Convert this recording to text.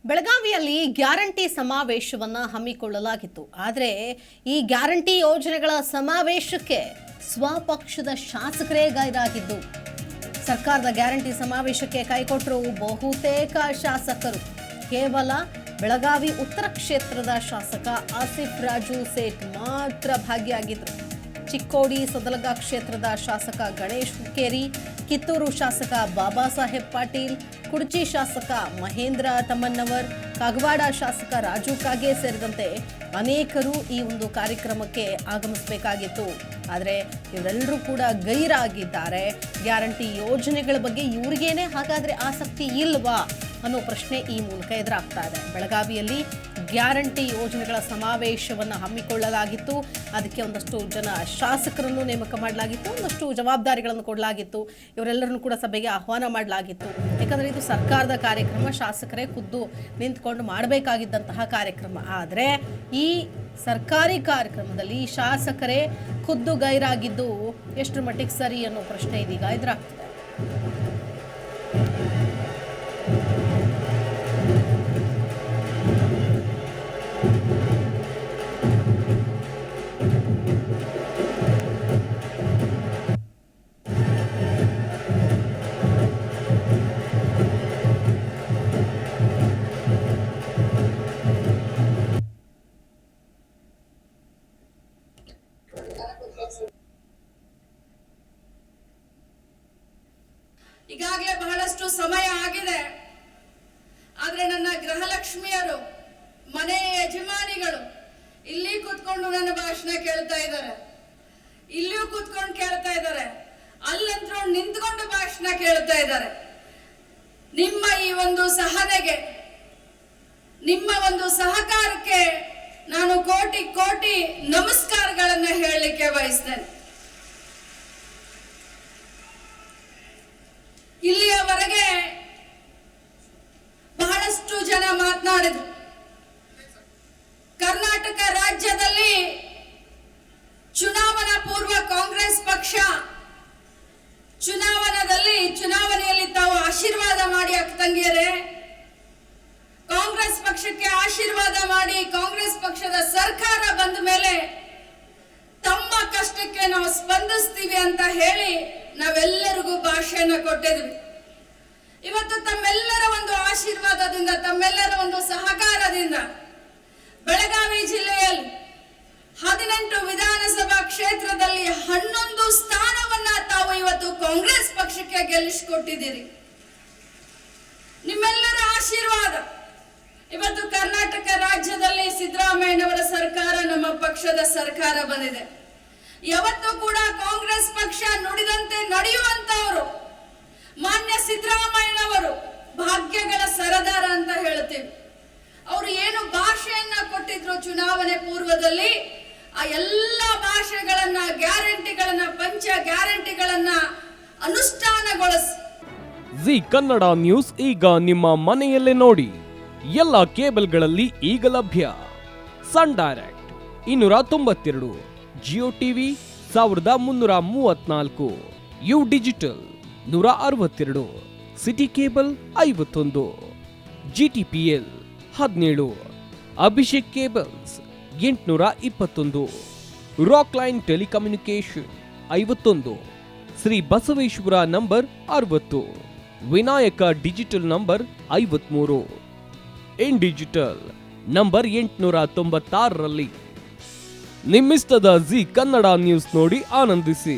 ಬೆಳಗಾವಿಯಲ್ಲಿ ಗ್ಯಾರಂಟಿ ಸಮಾವೇಶವನ್ನು ಹಮ್ಮಿಕೊಳ್ಳಲಾಗಿತ್ತು. ಆದರೆ ಈ ಗ್ಯಾರಂಟಿ ಯೋಜನೆಗಳ ಸಮಾವೇಶಕ್ಕೆ ಸ್ವಪಕ್ಷದ ಶಾಸಕರೇ ಗೈರಾಗಿದ್ದು, ಸರ್ಕಾರದ ಗ್ಯಾರಂಟಿ ಸಮಾವೇಶಕ್ಕೆ ಕೈಕೊಟ್ಟರು ಬಹುತೇಕ ಶಾಸಕರು. ಕೇವಲ ಬೆಳಗಾವಿ ಉತ್ತರ ಕ್ಷೇತ್ರದ ಶಾಸಕ ಆಸಿಫ್ ರಾಜು ಸೇಠ್ ಮಾತ್ರ ಭಾಗಿಯಾಗಿದ್ದರು. ಚಿಕ್ಕೋಡಿ ಸದಲಗ ಕ್ಷೇತ್ರದ ಶಾಸಕ ಗಣೇಶ್ ಹುಕ್ಕೇರಿ, ಕಿತ್ತೂರು ಶಾಸಕ ಬಾಬಾ ಸಾಹೇಬ್ ಪಾಟೀಲ್, ಕುಡಚಿ ಶಾಸಕ ಮಹೇಂದ್ರ ತಮ್ಮನ್ನವರ್, ಕಾಗವಾಡ ಶಾಸಕ ರಾಜು ಕಾಗೆ ಸೇರಿದಂತೆ ಅನೇಕರು ಈ ಒಂದು ಕಾರ್ಯಕ್ರಮಕ್ಕೆ ಆಗಮಿಸಬೇಕಾಗಿತ್ತು. ಆದರೆ ಇವರೆಲ್ಲರೂ ಕೂಡ ಗೈರಾಗಿದ್ದಾರೆ. ಗ್ಯಾರಂಟಿ ಯೋಜನೆಗಳ ಬಗ್ಗೆ ಇವರಿಗೇನೆ ಹಾಗಾದರೆ ಆಸಕ್ತಿ ಇಲ್ವಾ ಅನ್ನೋ ಪ್ರಶ್ನೆ ಈ ಮೂಲಕ ಎದುರಾಗ್ತಾ ಇದೆ. ಬೆಳಗಾವಿಯಲ್ಲಿ ಗ್ಯಾರಂಟಿ ಯೋಜನೆಗಳ ಸಮಾವೇಶವನ್ನು ಹಮ್ಮಿಕೊಳ್ಳಲಾಗಿತ್ತು. ಅದಕ್ಕೆ ಒಂದಷ್ಟು ಜನ ಶಾಸಕರನ್ನು ನೇಮಕ ಮಾಡಲಾಗಿತ್ತು, ಒಂದಷ್ಟು ಜವಾಬ್ದಾರಿಗಳನ್ನು ಕೊಡಲಾಗಿತ್ತು. ಇವರೆಲ್ಲರನ್ನು ಕೂಡ ಸಭೆಗೆ ಆಹ್ವಾನ ಮಾಡಲಾಗಿತ್ತು. ಯಾಕಂದರೆ ಇದು ಸರ್ಕಾರದ ಕಾರ್ಯಕ್ರಮ, ಶಾಸಕರೇ ಖುದ್ದು ನಿಂತ್ಕೊಂಡು ಮಾಡಬೇಕಾಗಿದ್ದಂತಹ ಕಾರ್ಯಕ್ರಮ. ಆದರೆ ಈ ಸರ್ಕಾರಿ ಕಾರ್ಯಕ್ರಮದಲ್ಲಿ ಶಾಸಕರೇ ಖುದ್ದು ಗೈರಾಗಿದ್ದು ಎಷ್ಟು ಮಟ್ಟಿಗೆ ಸರಿ ಅನ್ನೋ ಪ್ರಶ್ನೆ ಇದೀಗ ಎದುರಾಗ್ತಿದೆ. ಈಗಾಗಲೇ ಬಹಳಷ್ಟು ಸಮಯ ಆಗಿದೆ. ಆದ್ರೆ ನನ್ನ ಗೃಹಲಕ್ಷ್ಮಿಯರು, ಮನೆಯ ಯಜಮಾನಿಗಳು ಇಲ್ಲಿ ಕೂತ್ಕೊಂಡು ನನ್ನ ಭಾಷಣ ಕೇಳ್ತಾ ಇದ್ದಾರೆ, ಇಲ್ಲಿಯೂ ಕೂತ್ಕೊಂಡು ಕೇಳ್ತಾ ಇದ್ದಾರೆ, ಅಲ್ಲಂತರೂ ನಿಂತ್ಕೊಂಡು ಭಾಷಣ ಕೇಳ್ತಾ ಇದ್ದಾರೆ. ನಿಮ್ಮ ಈ ಒಂದು ಸಹನೆಗೆ, ನಿಮ್ಮ ಒಂದು ಸಹಕಾರಕ್ಕೆ ನಾನು ಕೋಟಿ ಕೋಟಿ ನಮಸ್ಕಾರಗಳನ್ನ ಹೇಳಲಿಕ್ಕೆ ಬಯಸ್ತೇನೆ. ಇಲ್ಲಿಯವರೆಗೆ ಬಹಳಷ್ಟು ಜನ ಮಾತನಾಡಿದ್ರು. ಕರ್ನಾಟಕ ರಾಜ್ಯದಲ್ಲಿ ಚುನಾವಣಾ ಪೂರ್ವ ಕಾಂಗ್ರೆಸ್ ಪಕ್ಷ ಚುನಾವಣೆಯಲ್ಲಿ ತಾವು ಆಶೀರ್ವಾದ ಮಾಡಿ ಅಕ್ಕತಂಗಿಯರೇ, ಕಾಂಗ್ರೆಸ್ ಪಕ್ಷಕ್ಕೆ ಆಶೀರ್ವಾದ ಮಾಡಿ ಕಾಂಗ್ರೆಸ್ ಪಕ್ಷದ ಸರ್ಕಾರ ಬಂದ ಮೇಲೆ ತಮ್ಮ ಕಷ್ಟಕ್ಕೆ ನಾವು ಸ್ಪಂದಿಸ್ತೀವಿ ಅಂತ ಹೇಳಿ ನಾವೆಲ್ಲರಿಗೂ ಭಾಷೆಯನ್ನ ಕೊಟ್ಟಿದ್ವಿ. ಇವತ್ತು ತಮ್ಮೆಲ್ಲರ ಒಂದು ಆಶೀರ್ವಾದದಿಂದ, ತಮ್ಮೆಲ್ಲರ ಒಂದು ಸಹಕಾರದಿಂದ ಬೆಳಗಾವಿ ಜಿಲ್ಲೆಯಲ್ಲಿ 18 ವಿಧಾನಸಭಾ ಕ್ಷೇತ್ರದಲ್ಲಿ 11 ಸ್ಥಾನವನ್ನ ತಾವು ಇವತ್ತು ಕಾಂಗ್ರೆಸ್ ಪಕ್ಷಕ್ಕೆ ಗೆಲ್ಲಿಸಿಕೊಟ್ಟಿದ್ದೀರಿ. ನಿಮ್ಮೆಲ್ಲರ ಆಶೀರ್ವಾದ ಇವತ್ತು ಕರ್ನಾಟಕ ರಾಜ್ಯದಲ್ಲಿ ಸಿದ್ದರಾಮಯ್ಯನವರ ಸರ್ಕಾರ, ನಮ್ಮ ಪಕ್ಷದ ಸರ್ಕಾರ ಬಂದಿದೆ. ಯಾವತ್ತೂ ಕೂಡ ಕಾಂಗ್ರೆಸ್ ಪಕ್ಷ ನುಡಿದಂತೆ ನಡೆಯುವಂತವರು ಮಾನ್ಯ ಸಿದ್ದರಾಮಯ್ಯನವರು ಭಾಗ್ಯಗಳ ಸರದಾರ ಅಂತ ಹೇಳ್ತೀವಿ. ಅವರು ಏನು ಭಾಷೆಯನ್ನ ಕೊಟ್ಟಿದ್ರು ಚುನಾವಣೆ ಪೂರ್ವದಲ್ಲಿ, ಆ ಎಲ್ಲ ಭಾಷೆಗಳನ್ನ, ಗ್ಯಾರಂಟಿಗಳನ್ನ, ಪಂಚ ಗ್ಯಾರಂಟಿಗಳನ್ನ ಅನುಷ್ಠಾನಗೊಳಿಸಿ ಜಿ ಕನ್ನಡ ನ್ಯೂಸ್ ಈಗ ನಿಮ್ಮ ಮನೆಯಲ್ಲೇ ನೋಡಿ. ಎಲ್ಲ ಕೇಬಲ್ಗಳಲ್ಲಿ ಈಗ ಲಭ್ಯ. Sun Direct 292, Jio TV 1334, U digital 162, city cable 51, GTPL 17, Abhishek cables 821, rock line telecommunication 51, Shri Basaveshwara number 60, Vinayaka digital number 53, in digital number 896ರಲ್ಲಿ. ನಿಮ್ಮಿಸ್ತದ ಜಿ ಕನ್ನಡ ನ್ಯೂಸ್ ನೋಡಿ ಆನಂದಿಸಿ.